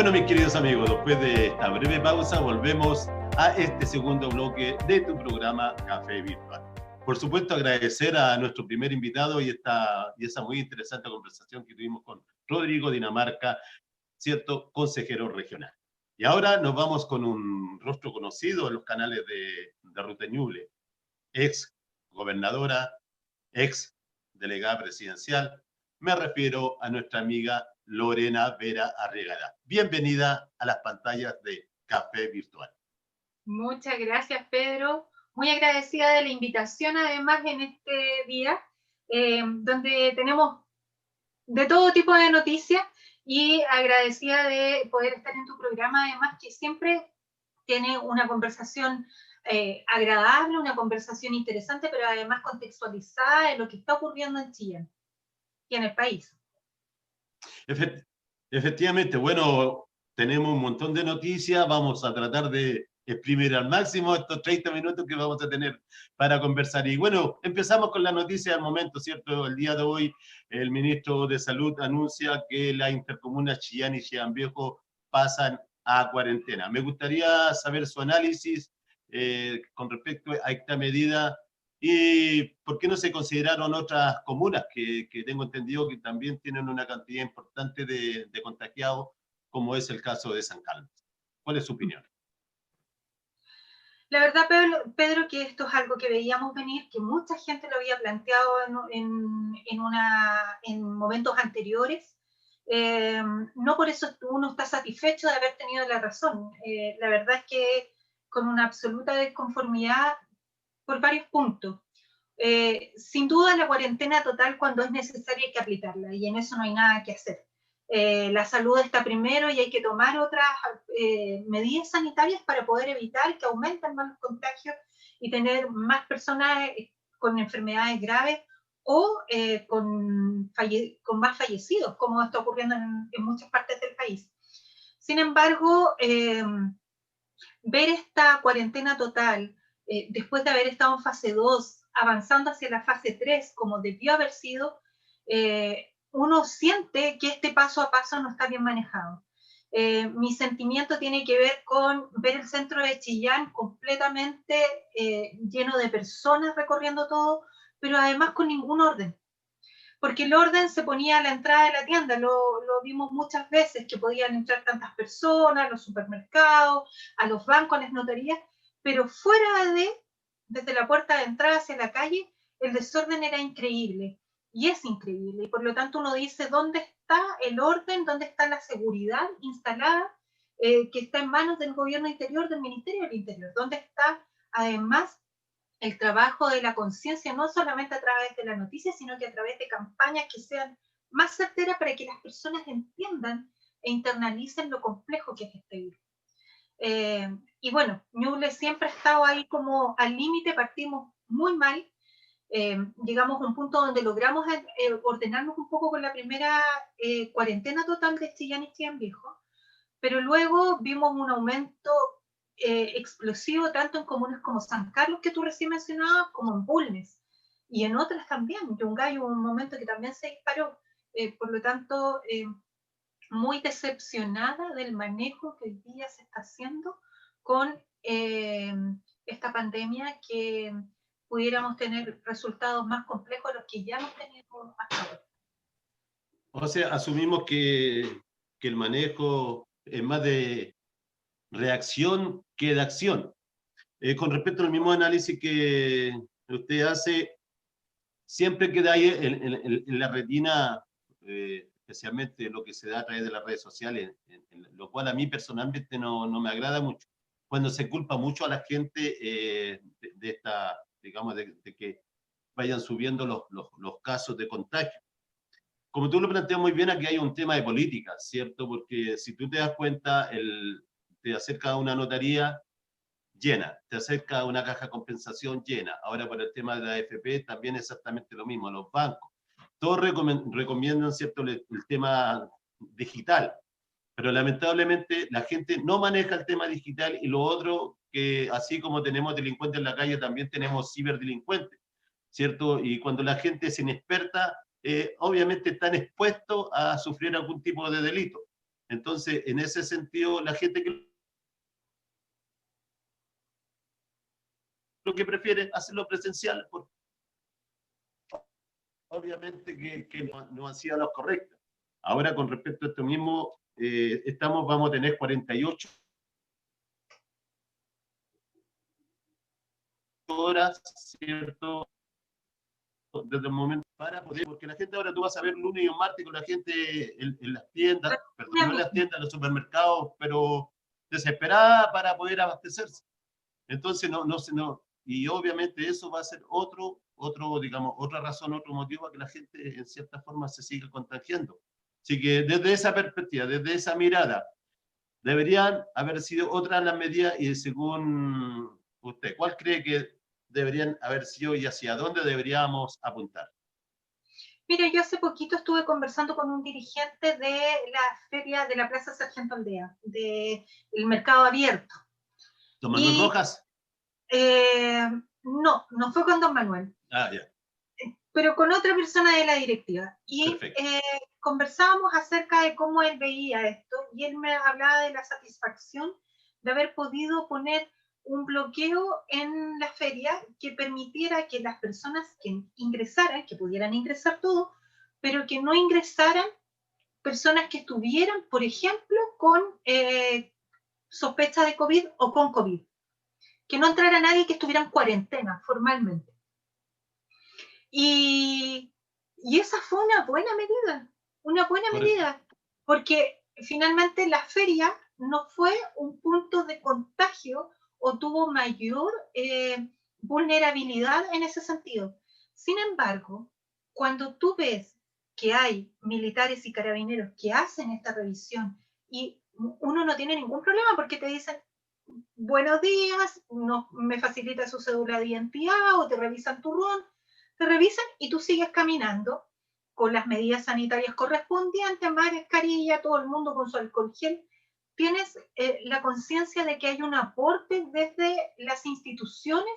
Bueno, mis queridos amigos, después de esta breve pausa, volvemos a este segundo bloque de tu programa Café Virtual. Por supuesto, agradecer a nuestro primer invitado y esa muy interesante conversación que tuvimos con Rodrigo Dinamarca, cierto consejero regional. Y ahora nos vamos con un rostro conocido en los canales de Ruta Ñuble, ex gobernadora, ex delegada presidencial. Me refiero a nuestra amiga Lorena Vera Arriagada. Bienvenida a las pantallas de Café Virtual. Muchas gracias, Pedro. Muy agradecida de la invitación, además, en este día, donde tenemos de todo tipo de noticias y agradecida de poder estar en tu programa, además, que siempre tiene una conversación agradable, una conversación interesante, pero además contextualizada en lo que está ocurriendo en Chile y en el país. Efectivamente, bueno, tenemos un montón de noticias, vamos a tratar de exprimir al máximo estos 30 minutos que vamos a tener para conversar. Y bueno, empezamos con la noticia del momento, ¿cierto? El día de hoy el ministro de Salud anuncia que las intercomunas Chillán y Chillán Viejo pasan a cuarentena. Me gustaría saber su análisis con respecto a esta medida. ¿Y por qué no se consideraron otras comunas que tengo entendido que también tienen una cantidad importante de contagiados, como es el caso de San Carlos? ¿Cuál es su opinión? La verdad, Pedro, que esto es algo que veíamos venir, que mucha gente lo había planteado en momentos anteriores. No por eso uno está satisfecho de haber tenido la razón. La verdad es que con una absoluta desconformidad por varios puntos. Sin duda la cuarentena total cuando es necesaria hay que aplicarla y en eso no hay nada que hacer. La salud está primero y hay que tomar otras medidas sanitarias para poder evitar que aumenten más los contagios y tener más personas con enfermedades graves o con más fallecidos, como está ocurriendo en muchas partes del país. Sin embargo, ver esta cuarentena total, después de haber estado en fase 2, avanzando hacia la fase 3, como debió haber sido, uno siente que este paso a paso no está bien manejado. Mi sentimiento tiene que ver con ver el centro de Chillán completamente lleno de personas recorriendo todo, pero además con ningún orden. Porque el orden se ponía a la entrada de la tienda, lo vimos muchas veces, que podían entrar tantas personas, a los supermercados, a los bancos, a las notarías, pero desde la puerta de entrada hacia la calle, el desorden era increíble, y es increíble, y por lo tanto uno dice, ¿dónde está el orden, dónde está la seguridad instalada, que está en manos del gobierno interior, del Ministerio del Interior? ¿Dónde está, además, el trabajo de la conciencia, no solamente a través de la noticia, sino que a través de campañas que sean más certeras para que las personas entiendan e internalicen lo complejo que es este virus? Y bueno, Ñuble siempre ha estado ahí como al límite, partimos muy mal, llegamos a un punto donde logramos ordenarnos un poco con la primera cuarentena total de Chillán y Chillán Viejo, pero luego vimos un aumento explosivo tanto en comunas como San Carlos, que tú recién mencionabas, como en Bulnes, y en otras también. Yungay hubo un momento que también se disparó. Por lo tanto, muy decepcionada del manejo que hoy día se está haciendo con esta pandemia, que pudiéramos tener resultados más complejos de los que ya hemos tenido hasta ahora. O sea, asumimos que el manejo es más de reacción que de acción. Con respecto al mismo análisis que usted hace, siempre queda ahí en la retina, especialmente lo que se da a través de las redes sociales, lo cual a mí personalmente no me agrada mucho, cuando se culpa mucho a la gente de esta, digamos, de que vayan subiendo los casos de contagio. Como tú lo planteas muy bien, aquí hay un tema de política, ¿cierto? Porque si tú te das cuenta, te acerca a una notaría llena, te acerca a una caja de compensación llena. Ahora por el tema de la AFP también exactamente lo mismo, los bancos. Todos recomiendan, ¿cierto?, el tema digital, pero lamentablemente la gente no maneja el tema digital, y lo otro, que así como tenemos delincuentes en la calle, también tenemos ciberdelincuentes, ¿cierto? Y cuando la gente es inexperta, obviamente están expuestos a sufrir algún tipo de delito. Entonces, en ese sentido, la gente que lo que prefiere hacerlo presencial, porque obviamente que no han sido los correctos. Ahora, con respecto a esto mismo, vamos a tener 48 horas, ¿cierto? Desde el momento para poder, porque la gente ahora tú vas a ver lunes y un martes con la gente en las tiendas, perdón, no en las tiendas, en los supermercados, pero desesperada para poder abastecerse. Entonces, no, y obviamente eso va a ser digamos, otra razón, otro motivo a que la gente en cierta forma se siga contagiando. Así que desde esa perspectiva, desde esa mirada, deberían haber sido otras las medidas y según usted, ¿cuál cree que deberían haber sido y hacia dónde deberíamos apuntar? Mira, yo hace poquito estuve conversando con un dirigente de la feria de la Plaza Sargento Aldea, del mercado abierto. ¿Don Manuel Y, Rojas? no fue con don Manuel. Ah, ya. Pero con otra persona de la directiva. Y conversábamos acerca de cómo él veía esto, y él me hablaba de la satisfacción de haber podido poner un bloqueo en la feria que permitiera que las personas que ingresaran, que pudieran ingresar todo, pero que no ingresaran personas que estuvieran, por ejemplo, con sospecha de COVID o con COVID. Que no entrara nadie que estuviera en cuarentena formalmente. Y esa fue una buena medida, porque finalmente la feria no fue un punto de contagio o tuvo mayor vulnerabilidad en ese sentido. Sin embargo, cuando tú ves que hay militares y carabineros que hacen esta revisión y uno no tiene ningún problema porque te dicen, buenos días, no, me facilita su cédula de identidad o te revisan tu RON, te revisan y tú sigues caminando con las medidas sanitarias correspondientes, mascarilla, todo el mundo con su alcohol gel. Tienes la conciencia de que hay un aporte desde las instituciones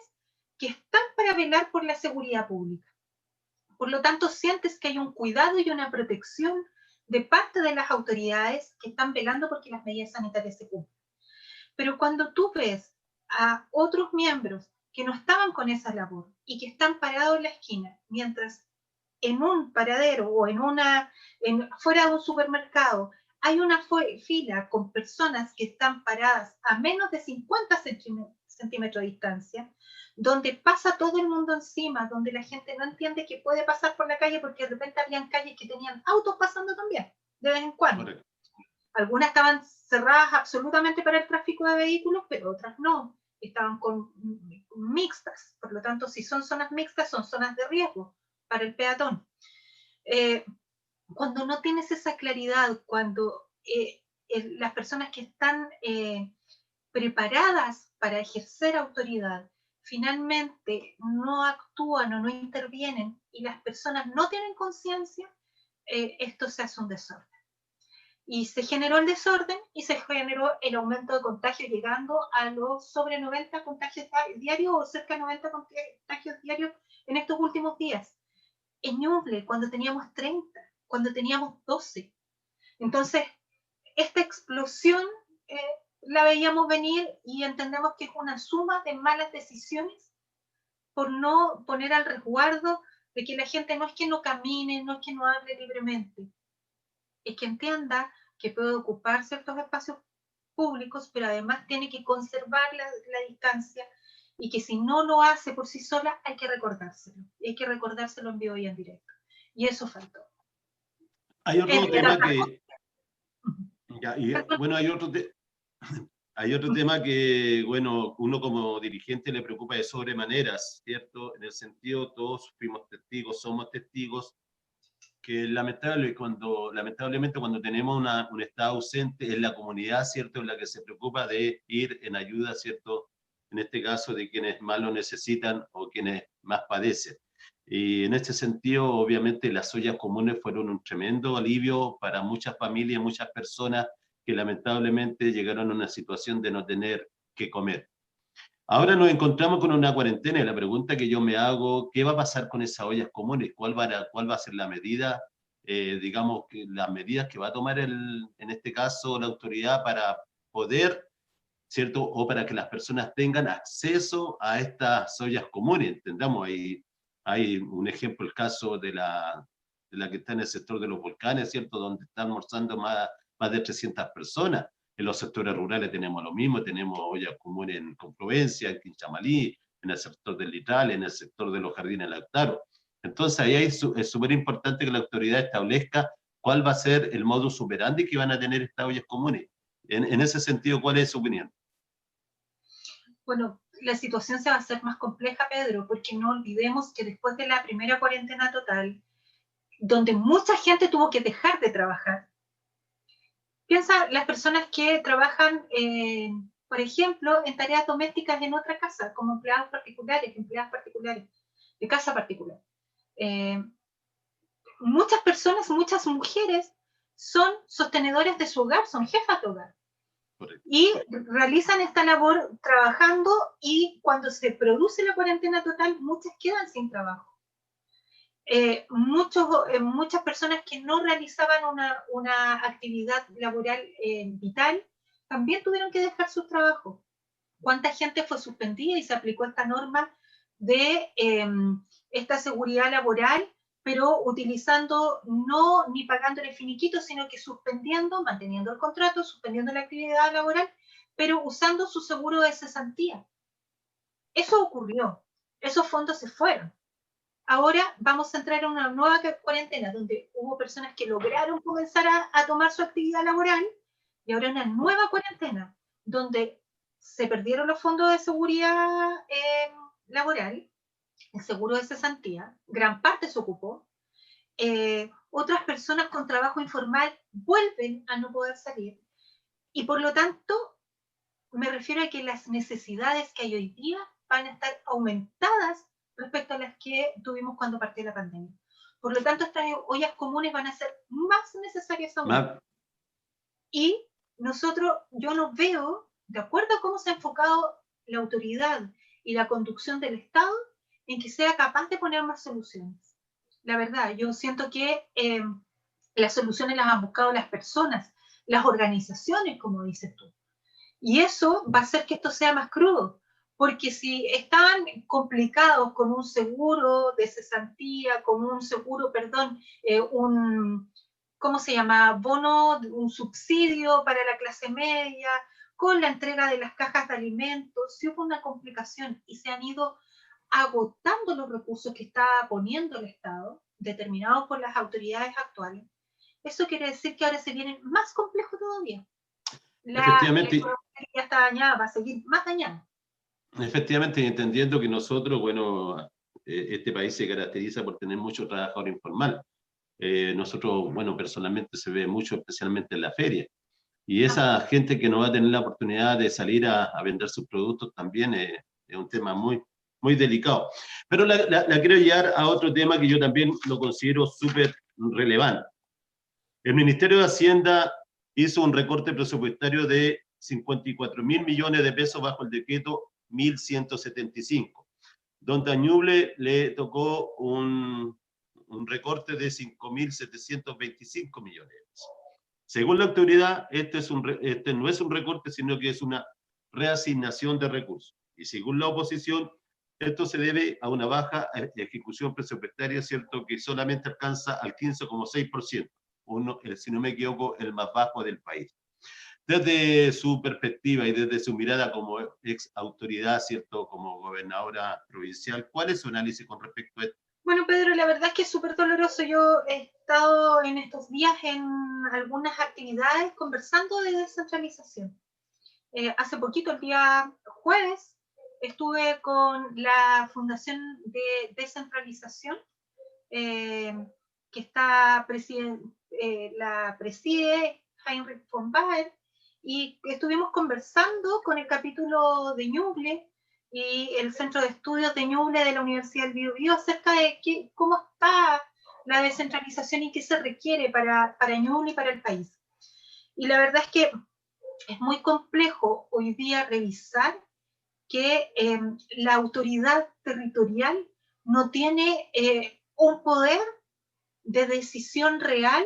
que están para velar por la seguridad pública. Por lo tanto, sientes que hay un cuidado y una protección de parte de las autoridades que están velando porque las medidas sanitarias se cumplan. Pero cuando tú ves a otros miembros que no estaban con esa labor y que están parados en la esquina, mientras en un paradero o fuera de un supermercado hay una fila con personas que están paradas a menos de 50 centímetros de distancia, donde pasa todo el mundo encima, donde la gente no entiende que puede pasar por la calle porque de repente habían calles que tenían autos pasando también, de vez en cuando. Correcto. Algunas estaban cerradas absolutamente para el tráfico de vehículos, pero otras no. Estaban con mixtas. Por lo tanto, si son zonas mixtas, son zonas de riesgo para el peatón. Cuando no tienes esa claridad, cuando las personas que están preparadas para ejercer autoridad finalmente no actúan o no intervienen y las personas no tienen conciencia, esto se hace un desorden. Y se generó el desorden y se generó el aumento de contagios, llegando a los sobre 90 contagios diarios o cerca de 90 contagios diarios en estos últimos días. En Ñuble, cuando teníamos 30, cuando teníamos 12. Entonces, esta explosión la veíamos venir y entendemos que es una suma de malas decisiones por no poner al resguardo de que la gente no es que no camine, no es que no hable libremente, es que entienda que puede ocupar ciertos espacios públicos, pero además tiene que conservar la distancia y que si no lo hace por sí sola, hay que recordárselo. Y hay que recordárselo en vivo y en directo. Y eso faltó. Hay otro tema que... Ya, y, bueno, hay otro tema que, bueno, uno como dirigente le preocupa de sobremaneras, ¿cierto? En el sentido, todos fuimos testigos, somos testigos, que lamentablemente cuando tenemos un Estado ausente es la comunidad, ¿cierto?, en la que se preocupa de ir en ayuda, ¿cierto?, en este caso de quienes más lo necesitan o quienes más padecen. Y en este sentido, obviamente, las ollas comunes fueron un tremendo alivio para muchas familias, muchas personas que lamentablemente llegaron a una situación de no tener que comer. Ahora nos encontramos con una cuarentena y la pregunta que yo me hago, ¿qué va a pasar con esas ollas comunes? ¿Cuál va a ser la medida digamos, que las medidas que va a tomar en este caso la autoridad para poder, ¿cierto? O para que las personas tengan acceso a estas ollas comunes. Entendamos, hay un ejemplo, el caso de la que está en el sector de los volcanes, ¿cierto? Donde están almorzando más de 300 personas. En los sectores rurales tenemos lo mismo, tenemos ollas comunes en Providencia, en Quinchamalí, en el sector del Litral, en el sector de los jardines Lautaro. Entonces ahí es súper importante que la autoridad establezca cuál va a ser el modus operandi que van a tener estas ollas comunes. En ese sentido, ¿cuál es su opinión? Bueno, la situación se va a hacer más compleja, Pedro, porque no olvidemos que después de la primera cuarentena total, donde mucha gente tuvo que dejar de trabajar, piensa las personas que trabajan, por ejemplo, en tareas domésticas en otra casa, como empleadas particulares, de casa particular. Muchas personas, muchas mujeres son sostenedores de su hogar, son jefas de hogar. Correcto. Y realizan esta labor trabajando, y cuando se produce la cuarentena total, muchas quedan sin trabajo. Muchas personas que no realizaban una actividad laboral vital también tuvieron que dejar sus trabajos. ¿Cuánta gente fue suspendida y se aplicó esta norma de esta seguridad laboral, pero utilizando, no ni pagándole finiquito, sino que suspendiendo, manteniendo el contrato, suspendiendo la actividad laboral, pero usando su seguro de cesantía? Eso ocurrió, esos fondos se fueron. Ahora vamos a entrar a una nueva cuarentena, donde hubo personas que lograron comenzar a tomar su actividad laboral, y ahora una nueva cuarentena, donde se perdieron los fondos de seguridad laboral, el seguro de cesantía, gran parte se ocupó. Otras personas con trabajo informal vuelven a no poder salir, y por lo tanto me refiero a que las necesidades que hay hoy día van a estar aumentadas respecto a las que tuvimos cuando partió la pandemia. Por lo tanto, estas ollas comunes van a ser más necesarias aún. Y yo no veo, de acuerdo a cómo se ha enfocado la autoridad y la conducción del Estado, en que sea capaz de poner más soluciones. La verdad, yo siento que las soluciones las han buscado las personas, las organizaciones, como dices tú. Y eso va a hacer que esto sea más crudo, porque si están complicados con un seguro de cesantía, con un seguro, ¿cómo se llama? Bono, un subsidio para la clase media, con la entrega de las cajas de alimentos, si hubo una complicación y se han ido agotando los recursos que está poniendo el Estado, determinados por las autoridades actuales, eso quiere decir que ahora se viene más complejo todavía. Efectivamente, ya está dañada, va a seguir más dañada. Efectivamente, entendiendo que nosotros, bueno, este país se caracteriza por tener mucho trabajador informal. Nosotros, bueno, personalmente se ve mucho, especialmente en la feria. Y esa gente que no va a tener la oportunidad de salir a vender sus productos también es un tema muy, muy delicado. Pero la quiero llevar a otro tema que yo también lo considero súper relevante. El Ministerio de Hacienda hizo un recorte presupuestario de 54.000 millones de pesos bajo el decreto 1175, donde a Ñuble le tocó un recorte de 5.725 millones de pesos. Según la autoridad, este no es un recorte, sino que es una reasignación de recursos. Y según la oposición, esto se debe a una baja ejecución presupuestaria, ¿cierto?, que solamente alcanza al 15,6%, si no me equivoco, el más bajo del país. Desde su perspectiva y desde su mirada como ex autoridad, ¿cierto?, como gobernadora provincial, ¿cuál es su análisis con respecto a esto? Bueno, Pedro, la verdad es que es súper doloroso. Yo he estado en estos días en algunas actividades conversando de descentralización. Hace poquito, el día jueves, estuve con la Fundación de Descentralización, que la preside Heinrich von Baer, y estuvimos conversando con el capítulo de Ñuble y el Centro de Estudios de Ñuble de la Universidad del Biobío acerca de cómo está la descentralización y qué se requiere para Ñuble y para el país. Y la verdad es que es muy complejo hoy día revisar que la autoridad territorial no tiene un poder de decisión real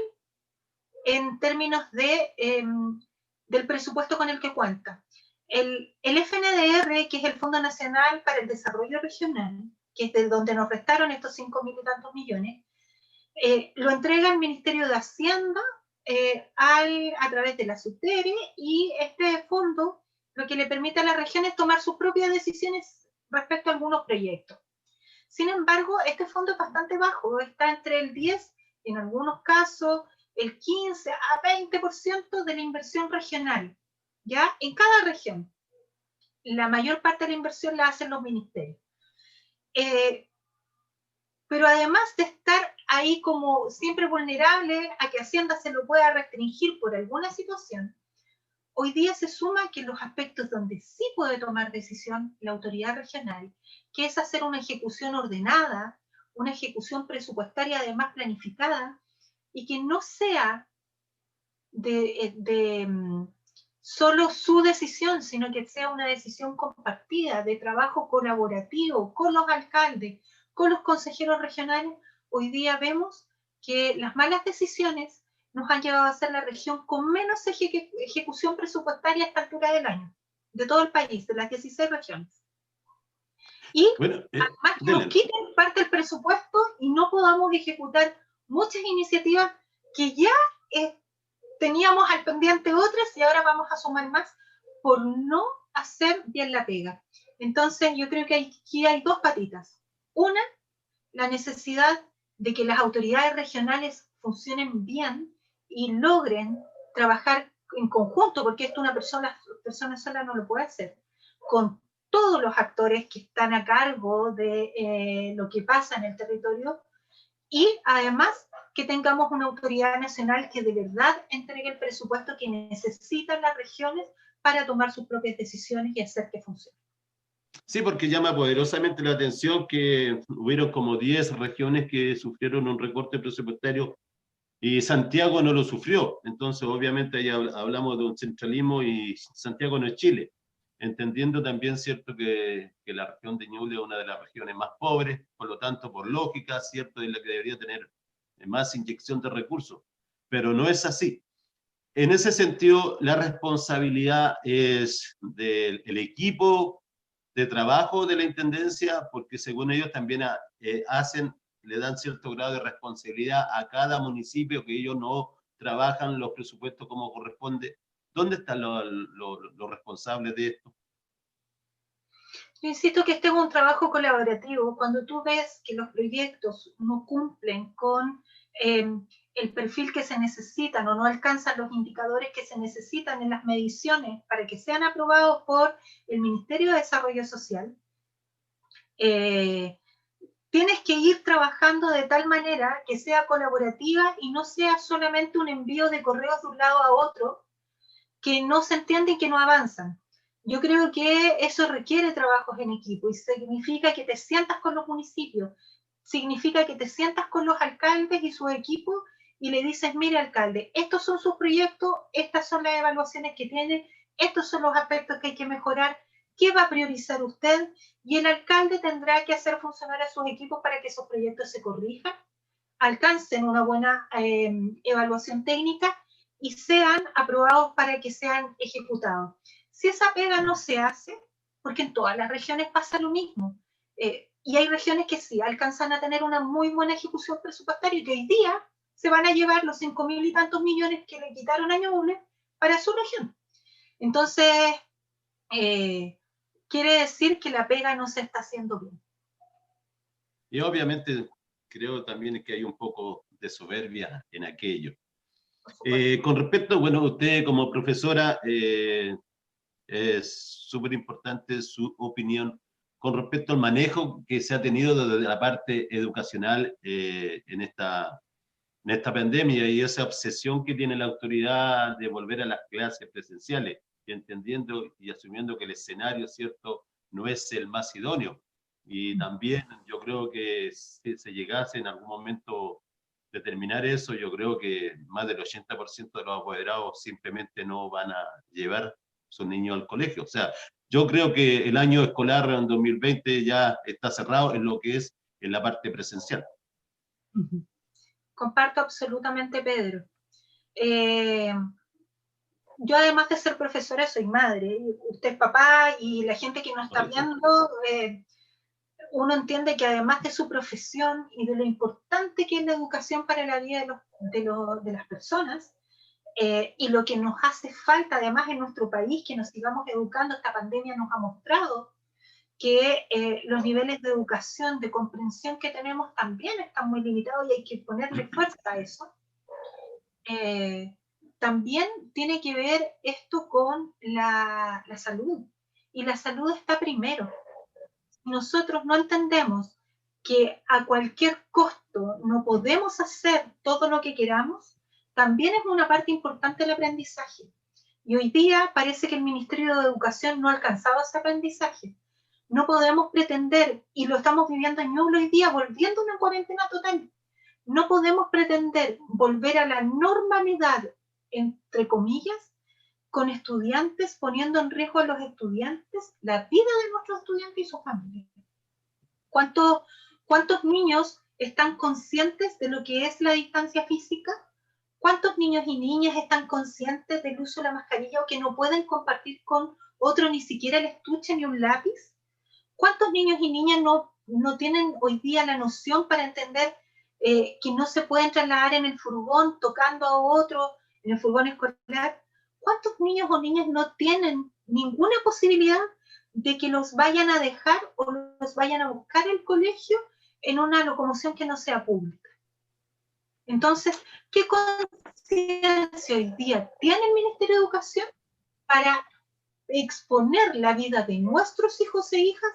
en términos del presupuesto con el que cuenta. El FNDR, que es el Fondo Nacional para el Desarrollo Regional, que es de donde nos restaron estos 5.000 y tantos millones, lo entrega el Ministerio de Hacienda a través de la SUTERE, y este fondo lo que le permite a las regiones tomar sus propias decisiones respecto a algunos proyectos. Sin embargo, este fondo es bastante bajo, está entre el 10, en algunos casos, el 15 a 20% de la inversión regional, ¿ya? En cada región. La mayor parte de la inversión la hacen los ministerios. Pero además de estar ahí como siempre vulnerable a que Hacienda se lo pueda restringir por alguna situación, hoy día se suma que los aspectos donde sí puede tomar decisión la autoridad regional, que es hacer una ejecución ordenada, una ejecución presupuestaria además planificada, y que no sea solo su decisión, sino que sea una decisión compartida, de trabajo colaborativo con los alcaldes, con los consejeros regionales. Hoy día vemos que las malas decisiones nos han llevado a ser la región con menos ejecución presupuestaria a esta altura del año, de todo el país, de las 16 regiones. Y bueno, además que nos quiten parte del presupuesto y no podamos ejecutar muchas iniciativas que ya teníamos al pendiente otras, y ahora vamos a sumar más por no hacer bien la pega. Entonces yo creo que aquí hay dos patitas. Una, la necesidad de que las autoridades regionales funcionen bien y logren trabajar en conjunto, porque esto una persona sola no lo puede hacer, con todos los actores que están a cargo de lo que pasa en el territorio, y además que tengamos una autoridad nacional que de verdad entregue el presupuesto que necesitan las regiones para tomar sus propias decisiones y hacer que funcione. Sí, porque llama poderosamente la atención que hubieron como 10 regiones que sufrieron un recorte presupuestario y Santiago no lo sufrió. Entonces, obviamente, ahí hablamos de un centralismo y Santiago no es Chile. Entendiendo también, cierto, que la región de Ñuble es una de las regiones más pobres, por lo tanto, por lógica, cierto, es la que debería tener más inyección de recursos. Pero no es así. En ese sentido, la responsabilidad es del equipo de trabajo de la Intendencia, porque según ellos también le dan cierto grado de responsabilidad a cada municipio, que ellos no trabajan los presupuestos como corresponde. ¿Dónde están los responsables de esto? Yo insisto que este es un trabajo colaborativo. Cuando tú ves que los proyectos no cumplen con el perfil que se necesitan o no alcanzan los indicadores que se necesitan en las mediciones para que sean aprobados por el Ministerio de Desarrollo Social, tienes que ir trabajando de tal manera que sea colaborativa y no sea solamente un envío de correos de un lado a otro que no se entiende y que no avanzan. Yo creo que eso requiere trabajos en equipo y significa que te sientas con los municipios, significa que te sientas con los alcaldes y sus equipos y le dices, mire alcalde, estos son sus proyectos, estas son las evaluaciones que tiene, estos son los aspectos que hay que mejorar, ¿qué va a priorizar usted? Y el alcalde tendrá que hacer funcionar a sus equipos para que esos proyectos se corrijan, alcancen una buena evaluación técnica y sean aprobados para que sean ejecutados. Si esa pega no se hace, porque en todas las regiones pasa lo mismo, y hay regiones que sí alcanzan a tener una muy buena ejecución presupuestaria y que hoy día se van a llevar los 5.000 y tantos millones que le quitaron a Ñuble para su región. Entonces, quiere decir que la pega no se está haciendo bien. Y obviamente creo también que hay un poco de soberbia en aquello. Con respecto, bueno, usted como profesora, es súper importante su opinión con respecto al manejo que se ha tenido desde la parte educacional en esta pandemia y esa obsesión que tiene la autoridad de volver a las clases presenciales, y entendiendo y asumiendo que el escenario, ¿cierto?, no es el más idóneo. Y también yo creo que si se llegase en algún momento determinar eso, yo creo que más del 80% de los apoderados simplemente no van a llevar sus niños al colegio. O sea, yo creo que el año escolar en 2020 ya está cerrado en lo que es en la parte presencial. Comparto absolutamente, Pedro. Yo, además de ser profesora, soy madre, usted es papá, y la gente que nos está viendo, uno entiende que además de su profesión y de lo importante que es la educación para la vida de las personas, y lo que nos hace falta además en nuestro país, que nos sigamos educando. Esta pandemia nos ha mostrado que los niveles de educación, de comprensión que tenemos también están muy limitados, y hay que ponerle fuerza a eso. También tiene que ver esto con la salud, y la salud está primero. Si nosotros no entendemos que a cualquier costo no podemos hacer todo lo que queramos, también es una parte importante del aprendizaje. Y hoy día parece que el Ministerio de Educación no ha alcanzado ese aprendizaje. No podemos pretender, y lo estamos viviendo en Ñuble hoy día, volviendo a una cuarentena total. No podemos pretender volver a la normalidad, entre comillas, con estudiantes, poniendo en riesgo a los estudiantes, la vida de nuestros estudiantes y sus familias. ¿Cuántos niños están conscientes de lo que es la distancia física? ¿Cuántos niños y niñas están conscientes del uso de la mascarilla, o que no pueden compartir con otro ni siquiera el estuche ni un lápiz? ¿Cuántos niños y niñas no tienen hoy día la noción para entender que no se pueden trasladar en el furgón tocando a otro, en el furgón escolar? ¿Cuántos niños o niñas no tienen ninguna posibilidad de que los vayan a dejar o los vayan a buscar al colegio en una locomoción que no sea pública? Entonces, ¿qué conciencia hoy día tiene el Ministerio de Educación para exponer la vida de nuestros hijos e hijas,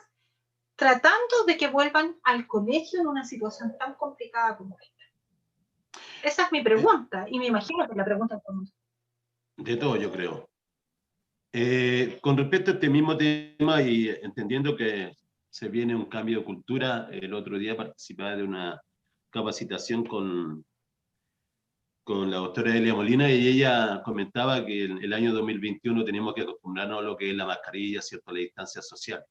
tratando de que vuelvan al colegio en una situación tan complicada como esta? Esa es mi pregunta, y me imagino que la pregunta es por nosotros. De todo, yo creo. Con respecto a este mismo tema, y entendiendo que se viene un cambio de cultura, el otro día participaba de una capacitación con la doctora Elia Molina, y ella comentaba que el año 2021 tenemos que acostumbrarnos a lo que es la mascarilla, ¿cierto?, a la distancia social.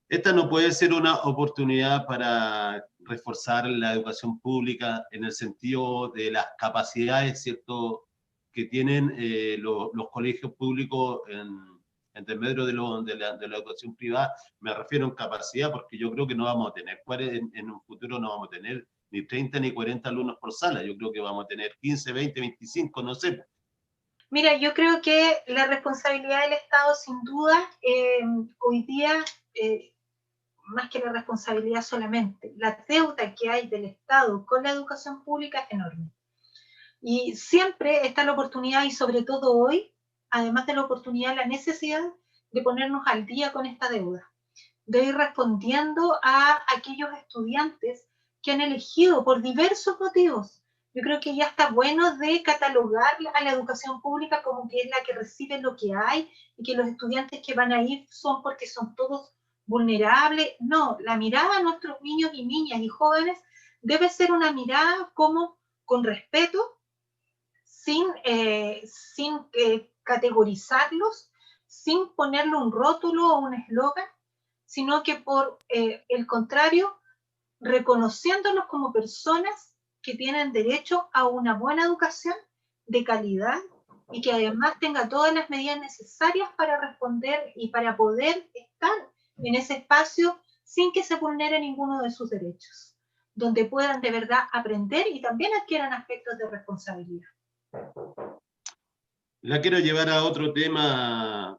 Esta no puede ser una oportunidad para reforzar la educación pública en el sentido de las capacidades, ¿cierto?, que tienen los colegios públicos en desmedro de la educación privada. Me refiero en capacidad, porque yo creo que no vamos a tener, en un futuro no vamos a tener ni 30 ni 40 alumnos por sala. Yo creo que vamos a tener 15, 20, 25, no sé. Mira, yo creo que la responsabilidad del Estado, sin duda, hoy día, más que la responsabilidad solamente, la deuda que hay del Estado con la educación pública es enorme. Y siempre está la oportunidad, y sobre todo hoy, además de la oportunidad, la necesidad de ponernos al día con esta deuda, de ir respondiendo a aquellos estudiantes que han elegido por diversos motivos. Yo creo que ya está bueno de catalogar a la educación pública como que es la que recibe lo que hay, y que los estudiantes que van a ir son porque son todos vulnerables. No, la mirada a nuestros niños y niñas y jóvenes debe ser una mirada como con respeto, sin categorizarlos, sin ponerle un rótulo o un eslogan, sino que por el contrario, reconociéndolos como personas que tienen derecho a una buena educación de calidad, y que además tenga todas las medidas necesarias para responder y para poder estar en ese espacio sin que se vulnere ninguno de sus derechos, donde puedan de verdad aprender y también adquieran aspectos de responsabilidad. La quiero llevar a otro tema,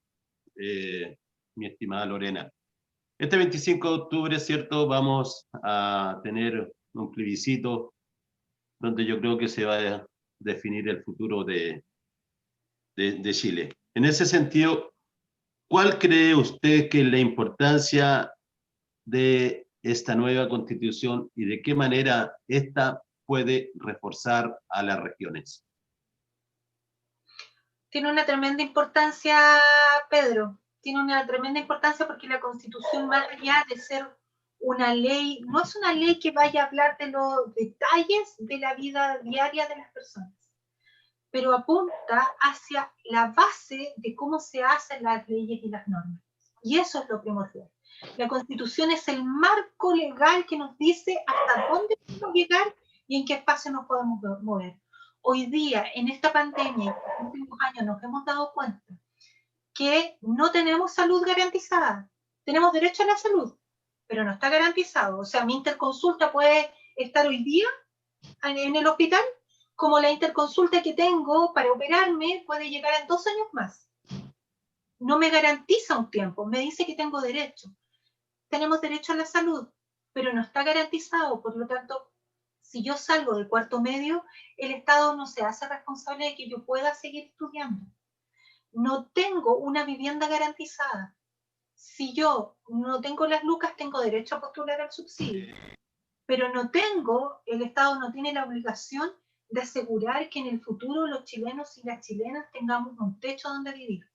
mi estimada Lorena. Este 25 de octubre, ¿cierto?, vamos a tener un plebiscito donde yo creo que se va a definir el futuro de Chile. En ese sentido, ¿cuál cree usted que es la importancia de esta nueva constitución y de qué manera esta puede reforzar a las regiones? Tiene una tremenda importancia, Pedro. Tiene una tremenda importancia porque la Constitución, más allá de ser una ley, no es una ley que vaya a hablar de los detalles de la vida diaria de las personas, pero apunta hacia la base de cómo se hacen las leyes y las normas. Y eso es lo primordial. La Constitución es el marco legal que nos dice hasta dónde podemos llegar y en qué espacio nos podemos mover. Hoy día, en esta pandemia, en los últimos años nos hemos dado cuenta que no tenemos salud garantizada. Tenemos derecho a la salud, pero no está garantizado. O sea, mi interconsulta puede estar hoy día en el hospital, como la interconsulta que tengo para operarme puede llegar en 2 años más. No me garantiza un tiempo, me dice que tengo derecho. Tenemos derecho a la salud, pero no está garantizado. Por lo tanto, si yo salgo del cuarto medio, el Estado no se hace responsable de que yo pueda seguir estudiando. No tengo una vivienda garantizada. Si yo no tengo las lucas, tengo derecho a postular al subsidio. Pero no tengo, el Estado no tiene la obligación de asegurar que en el futuro los chilenos y las chilenas tengamos un techo donde vivir.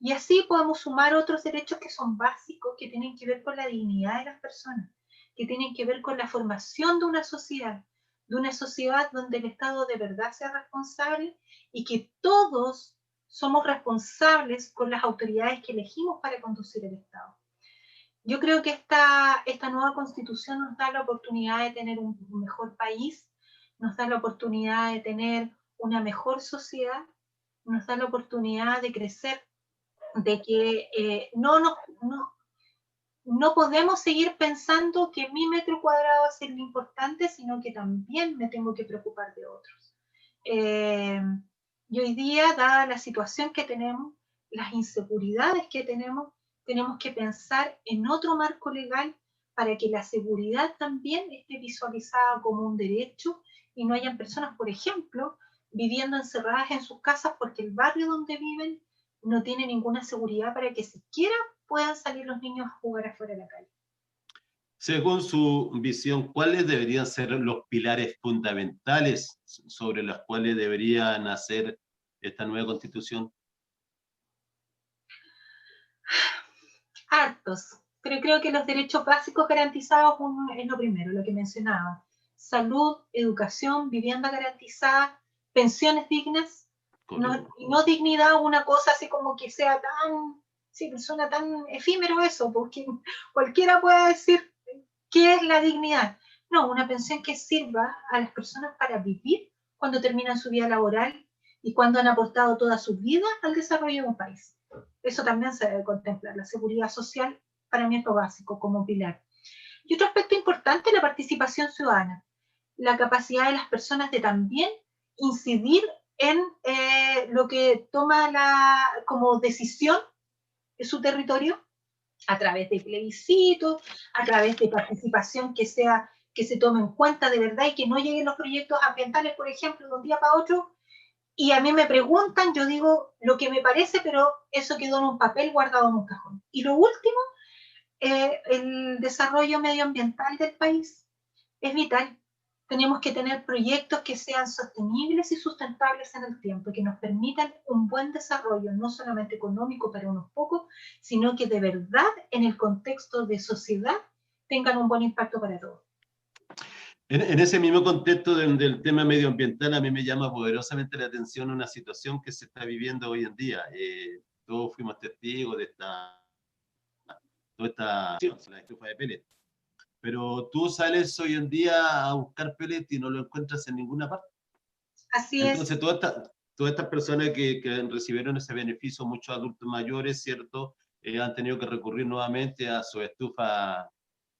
Y así podemos sumar otros derechos que son básicos, que tienen que ver con la dignidad de las personas, que tienen que ver con la formación de una sociedad donde el Estado de verdad sea responsable y que todos somos responsables con las autoridades que elegimos para conducir el Estado. Yo creo que esta nueva Constitución nos da la oportunidad de tener un mejor país, nos da la oportunidad de tener una mejor sociedad, nos da la oportunidad de crecer, de que no podemos seguir pensando que mi metro cuadrado va a ser lo importante, sino que también me tengo que preocupar de otros. Y hoy día, dada la situación que tenemos, las inseguridades que tenemos que pensar en otro marco legal para que la seguridad también esté visualizada como un derecho y no hayan personas, por ejemplo, viviendo encerradas en sus casas porque el barrio donde viven no tiene ninguna seguridad para que siquiera puedan salir los niños a jugar afuera de la calle. Según su visión, ¿cuáles deberían ser los pilares fundamentales sobre los cuales debería nacer esta nueva Constitución? Hartos, pero creo que los derechos básicos garantizados es lo primero, lo que mencionaba. Salud, educación, vivienda garantizada, pensiones dignas, no dignidad, una cosa así como que sea tan, sí, suena tan efímero eso, porque cualquiera puede decir qué es la dignidad. No, una pensión que sirva a las personas para vivir cuando terminan su vida laboral y cuando han aportado toda su vida al desarrollo de un país. Eso también se debe contemplar. La seguridad social para mí es lo básico como pilar. Y otro aspecto importante es la participación ciudadana, la capacidad de las personas de también incidir en lo que toma como decisión en su territorio, a través de plebiscitos, a través de participación que se tome en cuenta de verdad y que no lleguen los proyectos ambientales, por ejemplo, de un día para otro, y a mí me preguntan, yo digo lo que me parece, pero eso quedó en un papel guardado en un cajón. Y lo último, el desarrollo medioambiental del país es vital. Tenemos que tener proyectos que sean sostenibles y sustentables en el tiempo, que nos permitan un buen desarrollo, no solamente económico para unos pocos, sino que de verdad en el contexto de sociedad tengan un buen impacto para todos. En ese mismo contexto del tema medioambiental, a mí me llama poderosamente la atención una situación que se está viviendo hoy en día. Todos fuimos testigos de toda esta la estufa de pellet. Pero tú sales hoy en día a buscar pellet y no lo encuentras en ninguna parte. Así es. Entonces, todas estas personas que recibieron ese beneficio, muchos adultos mayores, ¿cierto? Han tenido que recurrir nuevamente a su estufa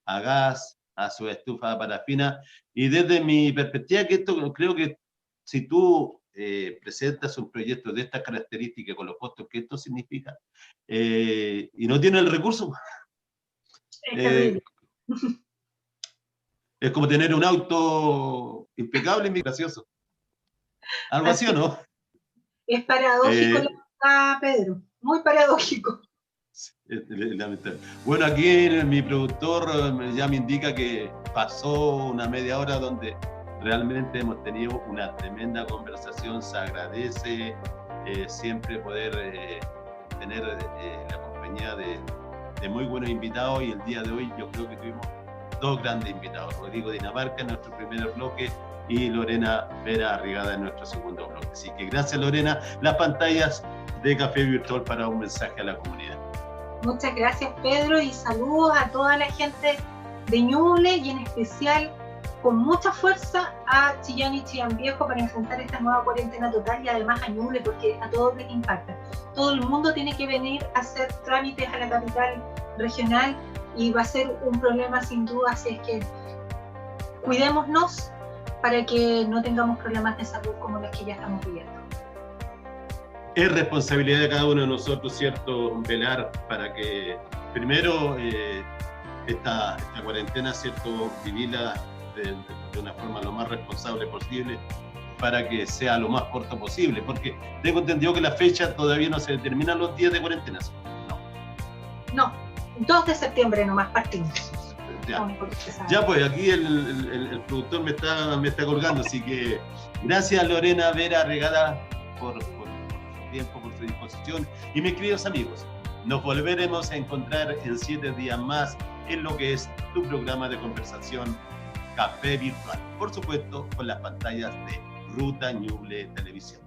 a gas, a su estufa de parafina. Y desde mi perspectiva, que esto creo que si tú presentas un proyecto de estas características con los costos que esto significa, y no tienes el recurso, es como tener un auto impecable y gracioso. Algo así, ¿o no? Es paradójico lo que está Pedro, muy paradójico. Bueno, aquí mi productor ya me indica que pasó una media hora donde realmente hemos tenido una tremenda conversación. Se agradece siempre poder tener la compañía de muy buenos invitados, y el día de hoy yo creo que tuvimos dos grandes invitados: Rodrigo Dinamarca en nuestro primer bloque y Lorena Vera Arriagada en nuestro segundo bloque. Así que gracias, Lorena. Las pantallas de Café Virtual para un mensaje a la comunidad. Muchas gracias, Pedro, y saludos a toda la gente de Ñuble y en especial con mucha fuerza a Chillán y Chillán Viejo para enfrentar esta nueva cuarentena total y además a Ñuble, porque a todos les impacta. Todo el mundo tiene que venir a hacer trámites a la capital regional y va a ser un problema sin duda, así es que cuidémonos para que no tengamos problemas de salud como los que ya estamos viviendo. Es responsabilidad de cada uno de nosotros, ¿cierto?, velar para que primero esta cuarentena, ¿cierto?, vivirla de una forma lo más responsable posible para que sea lo más corto posible, porque tengo entendido que la fecha todavía no se determinan los días de cuarentena. No, 2 de septiembre nomás partimos. Ya pues, aquí el productor me está colgando, así que gracias Lorena Vera Regada por su tiempo, por su disposición. Y mis queridos amigos, nos volveremos a encontrar en 7 días más en lo que es tu programa de conversación Café Virtual, por supuesto con las pantallas de Ruta Ñuble Televisión.